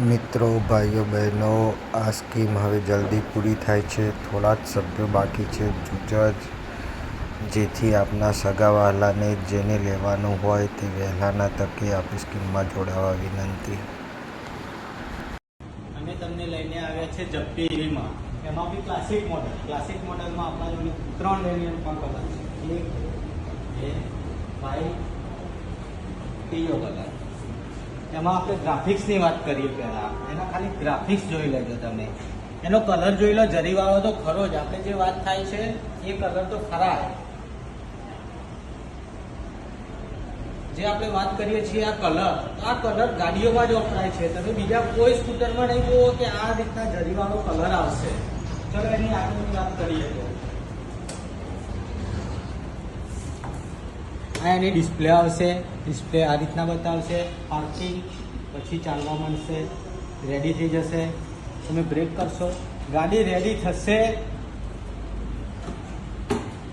મિત્રો, ભાઈઓ બહેનો, આ સ્કીમ હવે જલ્દી પૂરી થાય છે. થોડા જ સભ્યો બાકી છે. જૂજ જેથી આપના સગા વહાલાને જેને લેવાનું હોય તે વહેલાના તકે આપણી સ્કીમમાં જોડાવા વિનંતી. અમે તમને લઈને આવ્યા છે જપ્પી વીમા. એમાં બી ક્લાસિક મોડલમાં આપણા જોડે 3 વેરિયન્ટમાં કલર છે. એક, વ્હાઈટ, પીળો કલર. એમાં આપણે ગ્રાફિક્સની વાત કરીએ પહેલાં. એના ખાલી ગ્રાફિક્સ જોઈ લેજો તમે. એનો કલર જોઈ લો, જરીવાળો તો ખરો જ. આપણે જે વાત થાય છે એ કલર તો ખરા. જે આપણે વાત કરીએ છીએ આ કલર ગાડીઓમાં જ વપરાય છે. તમે બીજા કોઈ સ્કૂટરમાં નહીં જુઓ કે આ રીતના જરીવાળો કલર આવશે. ચલો એની આગળની વાત કરીએ તો આ એની ડિસ્પ્લે આવશે. ડિસ્પ્લે આ રીતના બતાવશે. પાર્કિંગ, પછી ચાલવા માંડશે, રેડી થઈ જશે. તમે બ્રેક કરશો, ગાડી રેડી થશે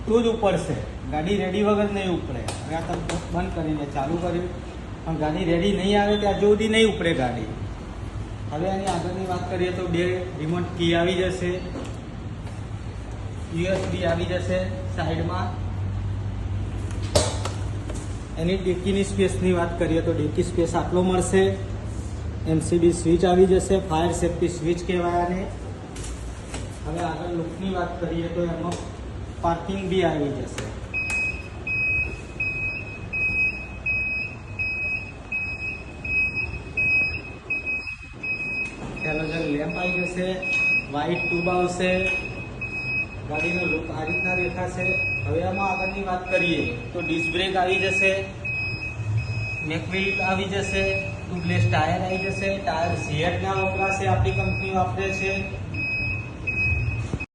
તો જ ઉપડશે. ગાડી રેડી વગર નહીં ઉપડે. હવે આ તમે બંધ કરીને ચાલુ કર્યું પણ ગાડી રેડી નહીં આવે ત્યાં સુધી નહીં ઉપડે ગાડી. હવે એની આગળની વાત કરીએ તો 2 રિમોટ કી આવી જશે, USB આવી જશે સાઈડમાં. એની ડેકીની સ્પેસની વાત કરીએ તો ડેકી સ્પેસ આટલો મળશે. MCB સ્વિચ આવી જશે, ફાયર સેફ્ટી સ્વિચ કહેવાય આને. હવે આગળ લુકની વાત કરીએ તો એમાં પાર્કિંગ બી આવી જશે. હેલોજન લેમ્પ આવી જશે, વ્હાઈટ ટ્યુબ આવશે. ગાડીનો લુક આ રીતના દેખાશે. હવે આમાં આગળની વાત કરીએ તો ડિસ્ક બ્રેક આવી જશે, મેકવીલ આવી જશે, ટ્યુબલેસ ટાયર આવી જશે. ટાયર ઝેડના વપરાશે, આપણી કંપની વાપરે છે.